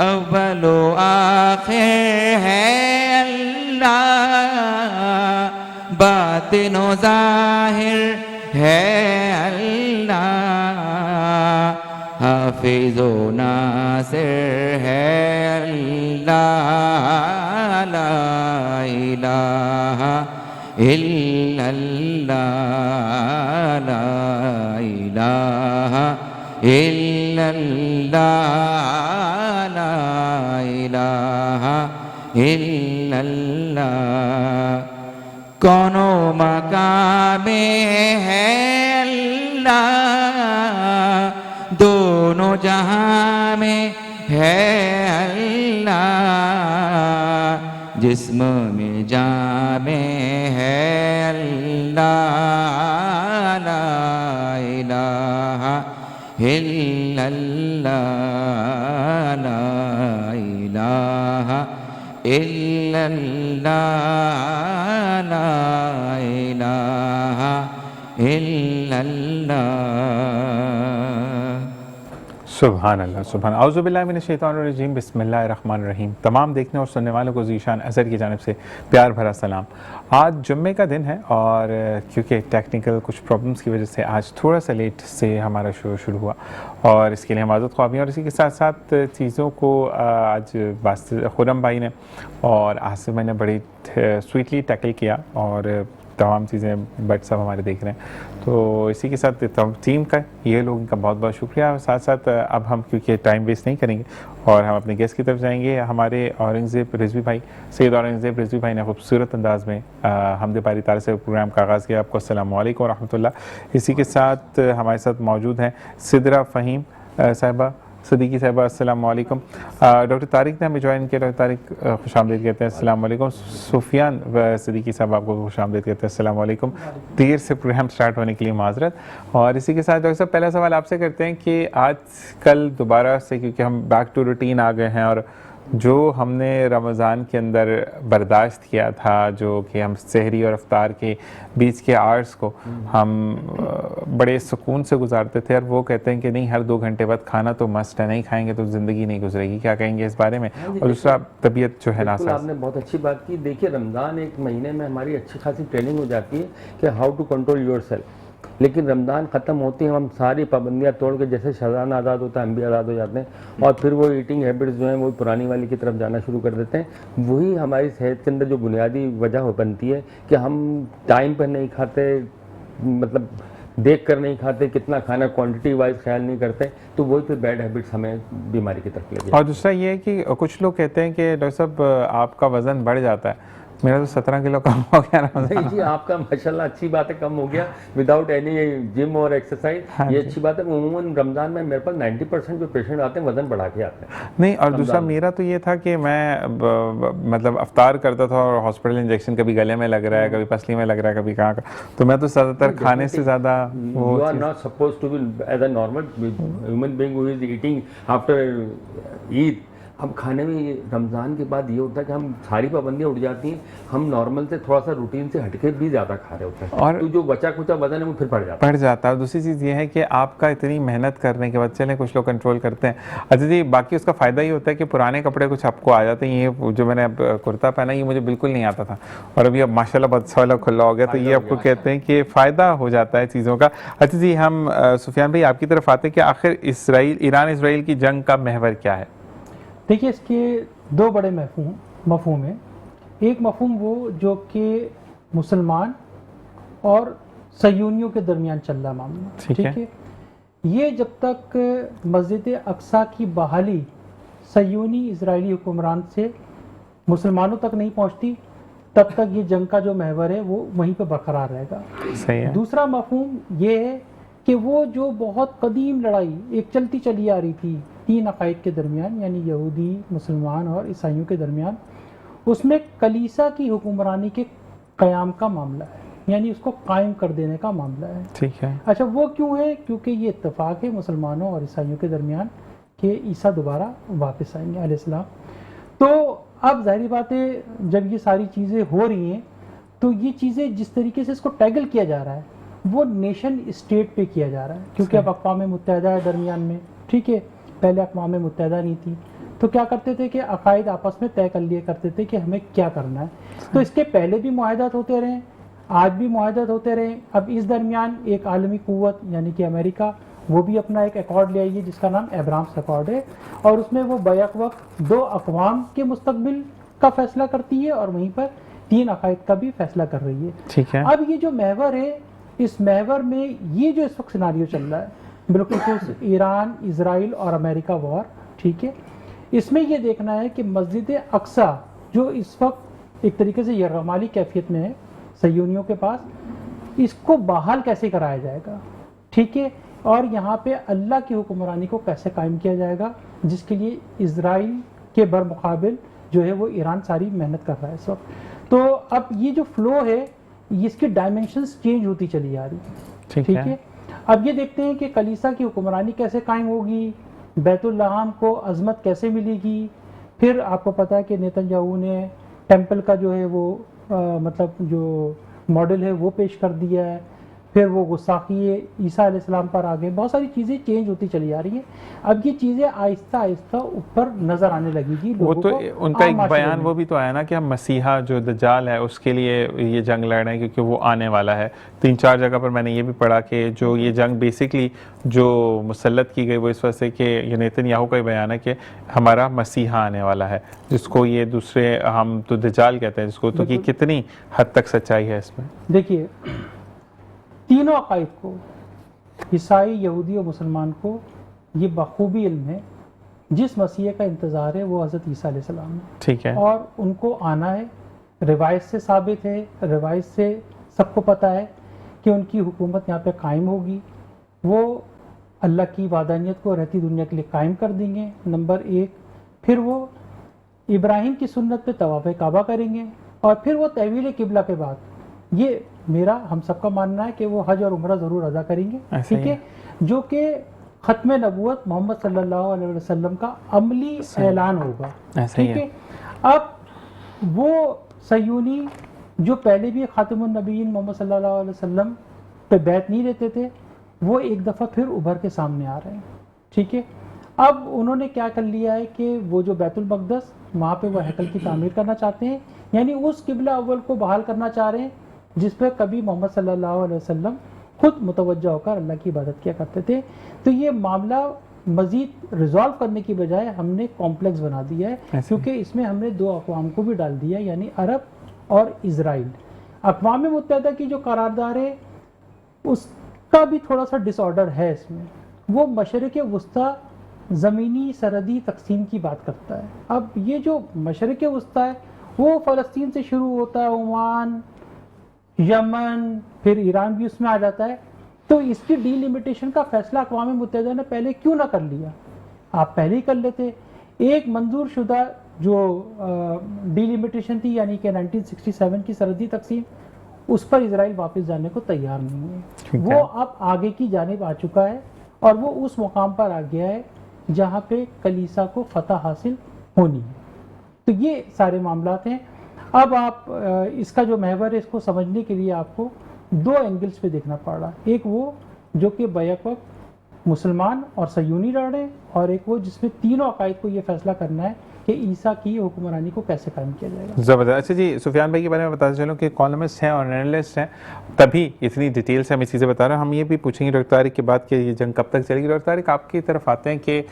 अव्वल आखिर है अल्लाह बातिन व ज़ाहिर है अल्लाह हाफिज़ व नासिर है अल्लाह ला इलाहा इल्लल्लाह ला इलाहा इल्लल्लाह ला इलाहा इल्लल्लाह कौनो मकामे है अल्लाह दोनों जहां में है अल्लाह जिस्म में जामे है अल्लाह ला इलाहा इल्लल्लाह ला इलाहा इल्लल्लाह ला इलाहा इल्लल्लाह। सुभान अल्लाह सुभान औज़ु बिल्लाहि मिनश शैतानिर रजीम बिस्मिल्लाहिर रहमानिर रहीम। तमाम देखने और सुनने वालों को ज़ीशान अज़हर की जानिब से प्यार भरा सलाम। आज जुम्मे का दिन है और क्योंकि टेक्निकल कुछ प्रॉब्लम्स की वजह से आज थोड़ा सा लेट से हमारा शो शुरू हुआ और इसके लिए हम आज़त ख्वाह हैं और इसी के साथ साथ चीज़ों को आज खुरम भाई ने और आसिफ भाई ने बड़ी स्वीटली टैकल किया और तमाम चीज़ें बट सब हमारे देख रहे हैं। तो इसी के साथ टीम का ये लोगों का बहुत बहुत शुक्रिया। साथ साथ अब हम क्योंकि टाइम वेस्ट नहीं करेंगे और हम अपने गेस्ट की तरफ जाएंगे। हमारे औरंगज़ेब रिजवी भाई सैयद औरंगज़ेब रिजवी भाई ने खूबसूरत अंदाज में हमदे बारी तारे से प्रोग्राम का आगाज़ किया। आपको अस्सलामु अलैकुम व रहमतुल्लाह। इसी के साथ हमारे साथ मौजूद हैं सिदरा फ़हीम साहिबा सदीकी साहिबा अस्सलामु अलैकुम। डॉक्टर तारिक ने हमें ज्वाइन किया। डॉक्टर तारिक खुशामदीद कहते हैं अस्सलामु अलैकुम। सुफियान व सदीकी साहब आपको खुशामदीद कहते हैं अस्सलामु अलैकुम। देर से प्रोग्राम स्टार्ट होने के लिए माजरत। और इसी के साथ डॉक्टर साहब पहला सवाल आपसे करते हैं कि आज कल दोबारा से क्योंकि हम बैक टू रूटीन आ गए हैं और जो हमने रमज़ान के अंदर बर्दाश्त किया था जो कि हम सहरी और अफ्तार के बीच के आवर्स को हम बड़े सुकून से गुजारते थे और वो कहते हैं कि नहीं हर 2 घंटे बाद खाना तो मस्ट है, नहीं खाएंगे तो ज़िंदगी नहीं गुजरेगी। क्या कहेंगे इस बारे में? और दूसरा तबीयत जो है नासाज। आपने बहुत अच्छी बात की। देखिए रमज़ान एक महीने में हमारी अच्छी खासी ट्रेनिंग हो जाती है कि हाउ टू कंट्रोल योरसेल्फ, लेकिन रमज़ान ख़त्म होती है हम सारी पाबंदियां तोड़ के जैसे शज़ान आज़ाद होता है हम भी आज़ाद हो जाते हैं और फिर वो ईटिंग हैबिट्स जो हैं वो पुरानी वाली की तरफ जाना शुरू कर देते हैं। वही हमारी सेहत के अंदर जो बुनियादी वजह हो बनती है कि हम टाइम पर नहीं खाते, मतलब देख कर नहीं खाते, कितना खाना क्वांटिटी वाइज ख्याल नहीं करते, तो वही फिर बैड हैबिट्स हमें बीमारी की तरफ ले जाती है। और दूसरा ये है कि कुछ लोग कहते हैं कि डॉक्टर साहब आपका वज़न बढ़ जाता है। मेरा तो 17 किलो कम हो गया ना। नहीं जी आपका माशाल्लाह अच्छी बात है, कम हो गया विदाउट एनी जिम और एक्सरसाइज। ये अच्छी बात है। उमूमन रमज़ान में मेरे पास 90% जो पेशेंट आते हैं वजन बढ़ा के आते हैं। नहीं और दूसरा मेरा तो ये था कि मैं मतलब अफ्तार करता था और हॉस्पिटल इंजेक्शन कभी गले में लग रहा है, कभी पसली में लग रहा है, कभी कहाँ का, तो मैं तो ज़्यादातर खाने से ज़्यादा you are not suppose to be as a normal human being who is eating after Eid. अब खाने में ये रमज़ान के बाद ये होता है कि हम सारी पाबंदियाँ उठ जाती हैं, हम नॉर्मल से थोड़ा सा रूटीन से हटके भी ज़्यादा खा रहे होते हैं और तो जो बचा कुचा वजन है वो फिर बढ़ जाता है। है। दूसरी चीज़ ये है कि आपका इतनी मेहनत करने के बाद, चलें कुछ लोग कंट्रोल करते हैं, अच्छा जी, बाकी उसका फ़ायदा ये होता है कि पुराने कपड़े कुछ आपको आ जाते हैं। ये जो मैंने अब कुर्ता पहना ये मुझे बिल्कुल नहीं आता था और अभी अब माशाल्लाह बहुत अच्छा वाला खुला हो गया, तो ये आपको कहते हैं कि फ़ायदा हो जाता है चीज़ों का। अच्छा जी, हम सुफियान भाई आपकी तरफ आते हैं कि आखिर ईरान इसराइल की जंग का महवर क्या है? देखिए, इसके दो बड़े मफहूम हैं। एक मफहूम वो जो कि मुसलमान और सयूनियों के दरमियान चल रहा मामला, ठीक है। ये जब तक मस्जिद अक्सा की बहाली सयूनी इजरायली हुक्मरान से मुसलमानों तक नहीं पहुंचती, तब तक ये जंग का जो महवर है वो वहीं पे बरकरार रहेगा। सही है। दूसरा मफहूम ये है कि वो जो बहुत कदीम लड़ाई एक चलती चली आ रही थी तीन अकायद के दरमियान, यानी यहूदी, मुसलमान और ईसाइयों के दरमियान, उसमें कलीसा की हुक्मरानी के क़याम का मामला है, यानी उसको कायम कर देने का मामला है। ठीक है। अच्छा, वो क्यों है? क्योंकि ये इत्तेफाक है मुसलमानों और ईसाइयों के दरमियान कि ईसा दोबारा वापस आएंगे अलैहिस्सलाम। तो अब जाहिर बात है, जब ये सारी चीज़ें हो रही हैं तो ये चीज़ें जिस तरीके से इसको टैगल किया जा रहा है वो नेशन स्टेट पे किया जा रहा है, क्योंकि अब अक़वाम मुत्तहिदा है दरमियान में, ठीक है। पहले अक़वाम मुत्तहिदा नहीं थी, तो क्या करते थे कि अकायद आपस में तय कर लिया करते थे कि हमें क्या करना है। तो इसके पहले भी मुआहदात होते रहे, आज भी मुआहदात होते रहे। अब इस दरमियान एक आलमी क़ुव्वत यानी कि अमेरिका, वो भी अपना एक अकॉर्ड ले आई है जिसका नाम एब्राम्स अकॉर्ड है, और उसमें वो बैक वक्त दो अक़वाम के मुस्तकबिल का फैसला करती है और वहीं पर तीन अकायद का भी फैसला कर रही है। ठीक है। अब ये जो महवर है, इस महवर में ये जो इस वक्त सिनारियो चल रहा है बिल्कुल ईरान, इजराइल और अमेरिका वॉर, ठीक है। इसमें ये देखना है कि मस्जिद अक्सा जो इस वक्त एक तरीके से यरगमाली कैफियत में है सयूनियों के पास, इसको बहाल कैसे कराया जाएगा, ठीक है, और यहाँ पे अल्लाह की हुक्मरानी को कैसे कायम किया जाएगा, जिसके लिए इजराइल के बरमुकाबिल जो है वो ईरान सारी मेहनत कर रहा है इस वक्त। तो अब ये जो फ्लो है इसकी डायमेंशंस चेंज होती चली आ रही, ठीक है। अब ये देखते हैं कि कलीसा की हुक्मरानी कैसे कायम होगी, बैतुल्लाहम को अजमत कैसे मिलेगी। फिर आपको पता है कि नेतन्याहू ने टेम्पल का जो है वो मतलब जो मॉडल है वो पेश कर दिया है। फिर वो गुस्ताखी ईसा अलैहिस्सलाम पर आ गए, बहुत सारी चीज़ें चेंज होती चली आ रही हैं। अब ये चीज़ें आहिस्ता आहिस्ता ऊपर नज़र आने लगेगी। वो तो उनका एक बयान वो भी तो आया ना कि हम मसीहा जो दज्जाल है उसके लिए ये जंग लड़ रहे हैं क्योंकि वो आने वाला है। 3-4 जगह पर मैंने ये भी पढ़ा कि जो ये जंग बेसिकली जो मुसल्लत की गई वो इस वजह से कि ये नेतन्याहू का ही बयान है कि हमारा मसीहा आने वाला है, जिसको ये दूसरे हम तो दज्जाल कहते हैं जिसको, तो ये कितनी हद तक सच्चाई है इसमें? देखिए, तीनों अकायद को, ईसाई, यहूदी और मुसलमान को ये बखूबी इल्म है जिस मसीह का इंतज़ार है वो हज़रत ईसा अलैहिस्सलाम है, ठीक है। और उनको आना है, रिवायत से साबित है, रिवायत से सबको पता है कि उनकी हुकूमत यहाँ पे कायम होगी। वो अल्लाह की वादानियत को रहती दुनिया के लिए कायम कर देंगे, नंबर 1। फिर वो इब्राहिम की सुन्नत पे तवाफ़ काबा करेंगे, और फिर वो तहवील किबला के बाद ये मेरा हम सबका मानना है कि वो हज और उम्रा ज़रूर अदा करेंगे, ठीक है, जो कि ख़त्म नबूवत मोहम्मद सल्लल्लाहु अलैहि वसल्लम का अमली ऐलान होगा, ठीक है। अब वो सयूनी जो पहले भी ख़ातिमुन नबीय्यीन मोहम्मद सल्लल्लाहु अलैहि वसल्लम पे बैत नहीं लेते थे, वो एक दफ़ा फिर उभर के सामने आ रहे हैं, ठीक है। अब उन्होंने क्या कर लिया है कि वो जो बैतुल मक़दस वहाँ पे वो हैकल की तामीर करना चाहते हैं, यानी उस किबला अव्वल को बहाल करना चाह रहे हैं जिस पर कभी मोहम्मद सल्लल्लाहु अलैहि वसल्लम खुद मुतवज्जा होकर अल्लाह की इबादत किया करते थे। तो ये मामला मज़ीद रिजॉल्व करने की बजाय हमने कॉम्प्लेक्स बना दिया है, क्योंकि इसमें हमने दो अक़वाम को भी डाल दिया, यानी अरब और इजराइल। अक़वाम मुत्तहिदा की जो करारदार है उसका भी थोड़ा सा डिसऑर्डर है इसमें। वो मशरिक़ वुस्ता ज़मीनी सरहदी तकसीम की बात करता है। अब ये जो मशरिक़ वुस्ता है वो फ़लस्तीन से शुरू होता है, ओमान, यमन, फिर ईरान भी उसमें आ जाता है। तो इसकी डीलिमिटेशन का फैसला अक़वाम मुत्तहिदा ने पहले क्यों ना कर लिया? आप पहले ही कर लेते। एक मंजूर शुदा जो डीलिमिटेशन थी, यानी कि 1967 की सरहदी तकसीम, उस पर इजराइल वापस जाने को तैयार नहीं है। वो अब आगे की जानिब आ चुका है और वो उस मुकाम पर आ गया है जहाँ पे कलीसा को फतह हासिल होनी है। तो ये सारे मामलात हैं। अब आप इसका जो महवर है इसको समझने के लिए आपको दो एंगल्स पे देखना पड़ रहा है। एक वो जो कि बैक वक्त मुसलमान और सयूनी लड़ रहे हैं, और एक वो जिसमें तीनों अकायद को ये फैसला करना है कि ईसा की हुक्मरानी को कैसे कायम किया जाएगा। ज़बरदस्त। अच्छा जी, सुफियान भाई के बारे में बताते चलूँ कि कॉलमिस्ट हैं और एनालिस्ट हैं, तभी इतनी डिटेल से हम ये चीज़ें बता रहे हैं। हम ये भी पूछेंगे डॉक्टर तारिक की बात कि ये जंग कब तक चलेगी। डॉक्टर तारिक, आपकी तरफ आते हैं कि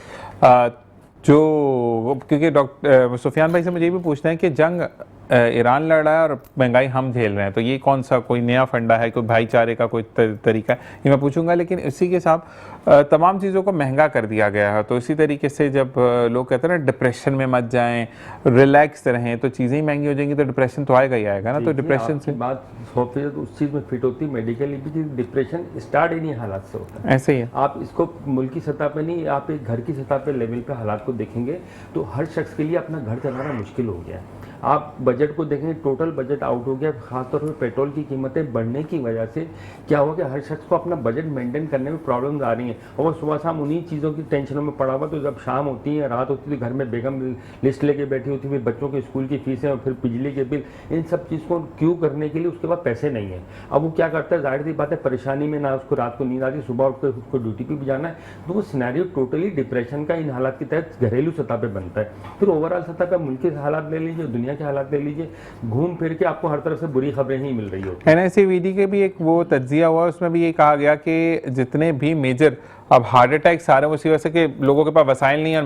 जो, क्योंकि डॉक्टर सुफियान भाई से मुझे ये भी पूछना है कि जंग ईरान लड़ रहा है और महंगाई हम झेल रहे हैं, तो ये कौन सा कोई नया फंडा है, कोई भाईचारे का कोई तरीका है, ये मैं पूछूंगा। लेकिन इसी के साथ तमाम चीज़ों को महंगा कर दिया गया है, तो इसी तरीके से जब लोग कहते हैं ना डिप्रेशन में मत जाएं, रिलैक्स रहें, तो चीज़ें ही महंगी हो जाएंगी तो डिप्रेशन तो आएगा ही आएगा ना। तो डिप्रेशन से बात 100% उस चीज़ में फिट होती है मेडिकली भी। डिप्रेशन स्टार्ट इन्हीं हालात से होता है। ऐसे ही है। आप इसको मुल्क की सतह पे नहीं, आप एक घर की सतह पे लेवल पे हालात को देखेंगे तो हर शख्स के लिए अपना घर चलाना मुश्किल हो गया है। आप बजट को देखेंगे, टोटल बजट आउट हो गया। खासतौर पर पेट्रोल की कीमतें बढ़ने की वजह से क्या हुआ कि हर शख्स को अपना बजट मेंटेन करने में प्रॉब्लम्स आ रही हैं, और वो सुबह शाम उन्हीं चीज़ों की टेंशनों में पड़ा हुआ। तो जब शाम होती है, रात होती है, तो घर में बेगम लिस्ट लेके बैठी होती है, बच्चों के स्कूल की फीसें और फिर बिजली के बिल, इन सब चीज़ को क्यों करने के लिए उसके पास पैसे नहीं है। अब वो क्या करता है, जाहिर सी बात है परेशानी में, ना उसको रात को नींद आती, सुबह उठ कर उसको ड्यूटी पर भी जाना है, तो वो सिनेरियो टोटली डिप्रेशन का इन हालात के तहत घरेलू सतह पर बनता है। फिर ओवरऑल सतह पर मुल्क के हालात ले लीजिए, दुनिया के हालात ले लीजिए, घूम फिर के आपको हर तरफ से बुरी खबरें ही मिल रही होती है। NICVD के भी एक वो तज्जिया हुआ, उसमें भी ये कहा गया कि जितने भी मेजर अब हार्ट अटैक सारे उसी वजह से कि लोगों के पास वसाइल नहीं है और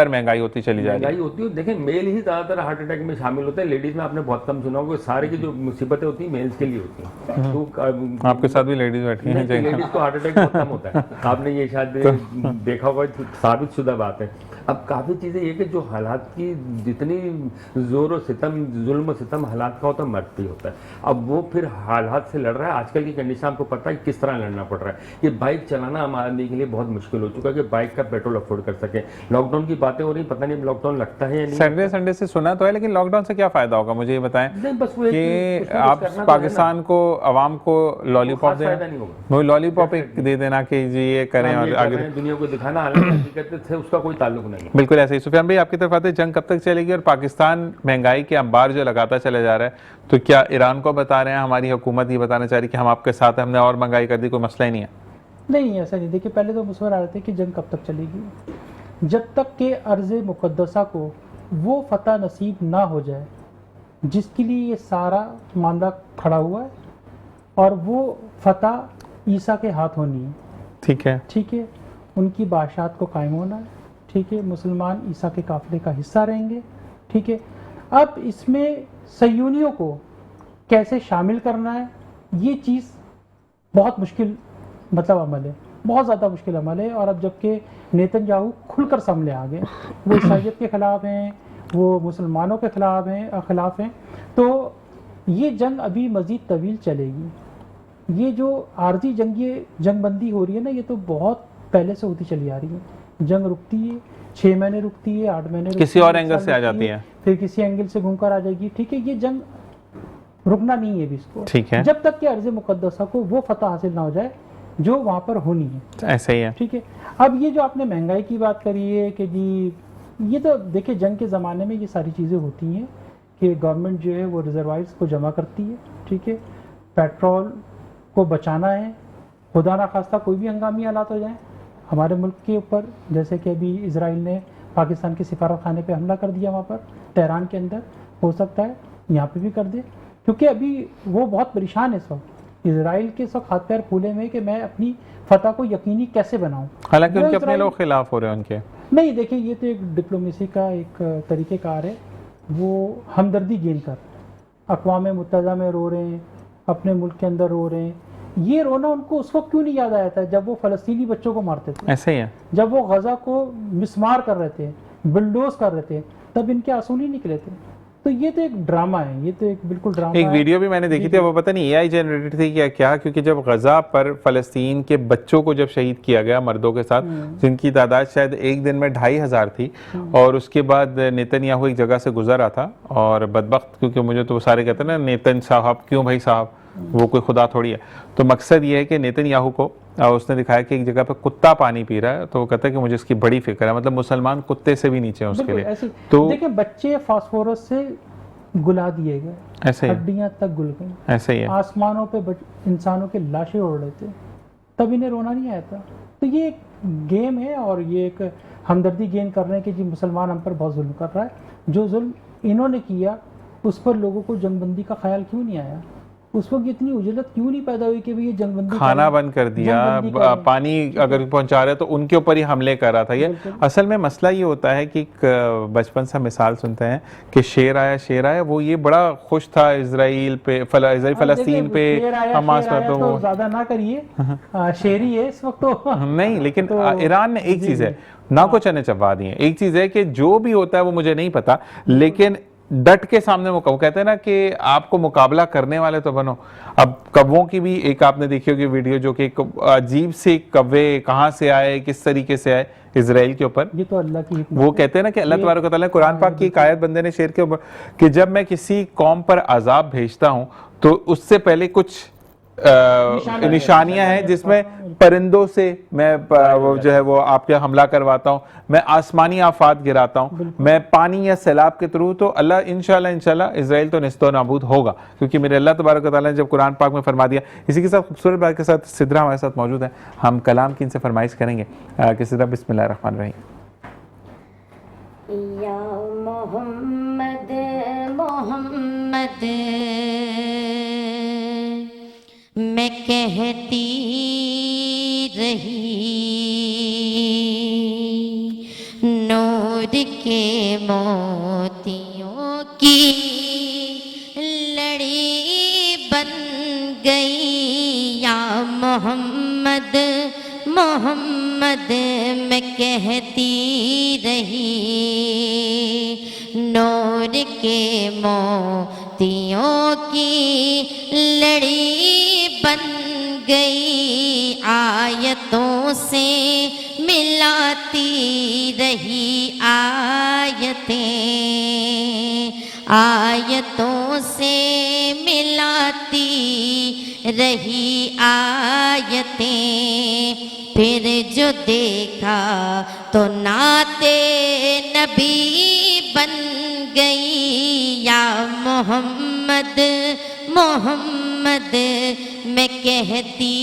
महंगाई होती चली जा रही है। होती है। देखिए मेल ही ज़्यादातर हार्ट अटैक में शामिल होते हैं, लेडीज़ में आपने बहुत कम सुना होगा। सारे की जो मुसीबतें होती हैं मेल्स के लिए होती हैं। तो आपके साथ भी लेडीज बैठी हैं, लेडीज़ को हार्ट अटैक बहुत कम होता है। आपने ये शायद देखा होगा, साबित शुदा बात है। अब काफ़ी चीज़ें ये कि जो हालात की जितनी ज़ोर और सितम, जुल्म सितम हालात का होता है, मर्द भी होता है। अब वो फिर हालात से लड़ रहा है। आजकल की कंडीशन आपको पता है किस तरह लड़ना पड़ रहा है। ये बाइक चलाना हमारे आदमी के लिए बहुत मुश्किल हो चुका है कि बाइक का पेट्रोल अफोर्ड कर सके। लॉकडाउन की बातें हो रही, पता नहीं लॉकडाउन लगता है या नहीं। संडे से सुना तो है, लेकिन लॉकडाउन से क्या फायदा होगा मुझे ये बताएं। नहीं, बस वो कि आप पाकिस्तान को, आवाम को लॉलीपॉप दें, वो लॉलीपॉप दे देना कि जी ये करें और आगे दुनिया को दिखाना, हालांकि से उसका कोई ताल्लुक नहीं है। बिल्कुल ऐसे ही। सुफियान भाई, आपकी तरफ आते हैं, जंग कब तक चलेगी और पाकिस्तान महंगाई के अंबार जो लगाता चला जा रहा है, तो क्या ईरान को बता रहे हैं, हमारी हुकूमत ये बताना चाह रही है कि हम आपके साथ हैं, हमने और महंगाई कर दी, कोई मसला ही नहीं है? नहीं, ऐसा नहीं। देखिए, पहले तो मुसवर आ रहे थे कि जंग कब तक चलेगी। जब तक के अर्ज़ मुक़द्दसा को वो फतह नसीब ना हो जाए जिसके लिए ये सारा मामला खड़ा हुआ है, और वो फतह ईसा के हाथ होनी है। ठीक है, ठीक है, उनकी बादशाहत को कायम होना है। ठीक है, मुसलमान ईसा के काफिले का हिस्सा रहेंगे। ठीक है, अब इसमें सयूनियों को कैसे शामिल करना है, ये चीज़ बहुत मुश्किल अमल है, बहुत ज़्यादा मुश्किल अमल है। और अब जबकि नेतन्याहू खुलकर सामने आ गए, वो ईसाइयत के ख़िलाफ़ हैं, वो मुसलमानों के ख़िलाफ़ हैं, तो ये जंग अभी मज़ीद तवील चलेगी। ये जो आर्जी जंगबंदी हो रही है ना, ये तो बहुत पहले से होती चली आ रही है। जंग रुकती है, 6 महीने रुकती है, 8 महीने किसी और एंगल से आ जाती है, फिर किसी एंगल से घूमकर आ जाएगी। ठीक है, ये जंग रुकना नहीं है भी इसको। ठीक है, जब तक कि अर्ज़ मुक़द्दसा को वो फतह हासिल ना हो जाए जो वहाँ पर होनी है। ऐसे ही है। ठीक है, अब ये जो आपने महंगाई की बात करी है कि जी, ये तो देखिए जंग के ज़माने में ये सारी चीज़ें होती हैं कि गवर्नमेंट जो है वो रिजर्वायर्स को जमा करती है। ठीक है, पेट्रोल को बचाना है, खुदा ना खास्ता कोई भी हंगामी हालात हो जाए हमारे मुल्क के ऊपर, जैसे कि अभी इजराइल ने पाकिस्तान के सिफारत खाने पे हमला कर दिया वहाँ पर तेहरान के अंदर, हो सकता है यहाँ पे भी कर दे, क्योंकि अभी वो बहुत परेशान है इस वक्त। इजराइल के सब हाथ पैर फूले हुए कि मैं अपनी फतह को यकीनी कैसे बनाऊं। हालांकि उनके अपने लोग खिलाफ हो रहे हैं उनके। नहीं, देखिए ये तो एक डिप्लोमेसी का एक तरीक़ेकार है। वो हमदर्दी गेन कर अक़वाम मुत्तहिदा में रो रहे हैं, अपने मुल्क के अंदर रो रहे हैं। ये रोना उनको उस वक्त क्यों नहीं याद आया था जब वो फ़लस्तीनी बच्चों को मारते थे, ऐसे ही है, जब वो गज़ा को मिसमार कर रहे थे, बुलडोज कर रहे थे, तब इनके आंसू नहीं निकले थे। तो ये तो एक ड्रामा है, ये तो एक बिल्कुल ड्रामा एक है। वीडियो भी मैंने देखी थी, वो पता नहीं AI जनरेटेड थी क्या, क्योंकि जब गजा पर फ़लस्तीन के बच्चों को जब शहीद किया गया मर्दों के साथ, जिनकी तादाद शायद एक दिन में 2500 थी, और उसके बाद नेतन्याहू एक जगह से गुजर रहा था, और बदबख्त, क्योंकि मुझे तो सारे कहते हैं ना नेतन साहब, क्यों भाई साहब, वो कोई खुदा थोड़ी है। तो मकसद ये है कि नेतन्याहू को उसने दिखाया कि एक जगह पे कुत्ता पानी पी रहा है तो वो कहता है कि मुझे इसकी बड़ी फिक्र है, मतलब मुसलमान कुत्ते से भी नीचे हैं उसके बिल्कुल लिए। ऐसे तो देखिए बच्चे फास्फोरस से गुला दिए गए, ऐसे ही हड्डियां तक गुल गई, ऐसे ही है। आसमानों पे इंसानों के लाशें उड़ रहे थे, तब इन्हें रोना नहीं आया था। तो ये एक गेम है और ये एक हमदर्दी गेन कर रहे हैं कि जी मुसलमान हम पर बहुत जुल्म कर रहा है। जो जुल्म इन्होंने किया उस पर लोगों को जंगबंदी का ख्याल क्यों नहीं आया? उस वक्त इतनी उजलत क्यों नहीं पैदा हुई कि भाई ये जंगबंदी खाना बंद कर दिया, पानी अगर पहुंचा रहे तो उनके ऊपर ही हमले कर रहा था ये। असल में मसला ये होता है कि बचपन से मिसाल सुनते हैं कि शेर आया, वो ये बड़ा खुश था इजराइल पे, फलस्तीन पे, हमास पे। तो ज्यादा ना करिए, शेरी है इस वक्त तो नहीं, लेकिन ईरान ने एक चीज है, ना को चने चबा दिए। एक चीज है कि जो भी होता है वो मुझे नहीं पता, लेकिन डट के सामने वो कहते हैं ना कि आपको मुकाबला करने वाले तो बनो। अब कौवों की भी एक आपने देखी होगी वीडियो, जो कि अजीब से कौवे कहाँ से आए, किस तरीके से आए इजराइल के ऊपर। ये तो अल्लाह की वो कहते हैं ना कि अल्लाह तबारक व तआला कुरान पाक की एक आयत बंदे ने शेर के ऊपर कि जब मैं किसी कौम पर अजाब भेजता हूं तो उससे पहले कुछ निशानियां हैं जिसमें परिंदों से मैं वो जो है वो आपके हमला करवाता हूं, मैं आसमानी आफात गिराता हूं, मैं पानी या सैलाब के थ्रू। तो अल्लाह इंशाल्लाह इजराइल तो निस्तो नाबूद होगा, क्योंकि मेरे अल्लाह तबारक व तआला ने जब कुरान पाक में फरमा दिया। इसी के साथ खूबसूरत बात के साथ सिद्रा हमारे साथ मौजूद है, हम कलाम की इनसे फरमाइश करेंगे कि सिद्रा बिस्मिल्लाहिर्रहमानिर्रहीम। या मोहम्मद मोहम्मद मैं कहती रही, नूर के मोतियों की लड़ी बन गई। या मोहम्मद मोहम्मद मैं कहती रही, नूर के मोतियों की लड़ी बन गई। आयतों से मिलाती रही आयतें, आयतों से मिलाती रही आयतें। फिर जो देखा तो नाते नबी बन गई। या मोहम्मद मोहम्मद मैं कहती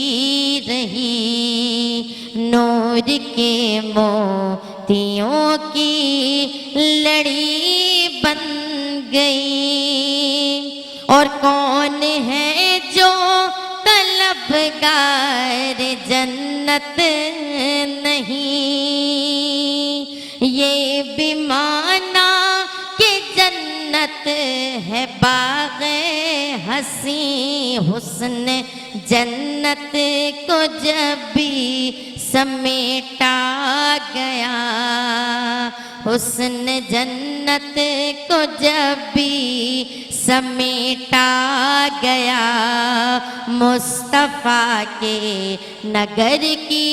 रही, नूर के मोतियों की लड़ी बन गई। और कौन है जो तलबगार जन्नत नहीं, ये भी माना कि जन्नत है बाग़ हसी। हुस्न जन्नत को जब भी समेटा गया, हुस्न जन्नत को जब भी समेटा गया, मुस्तफ़ा के नगर की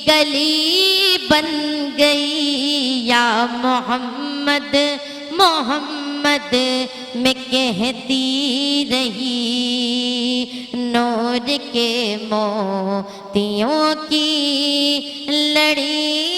गली बन गई। या मोहम्मद मोहम्मद मैं कहती रही, नूर के मोतियों की लड़ी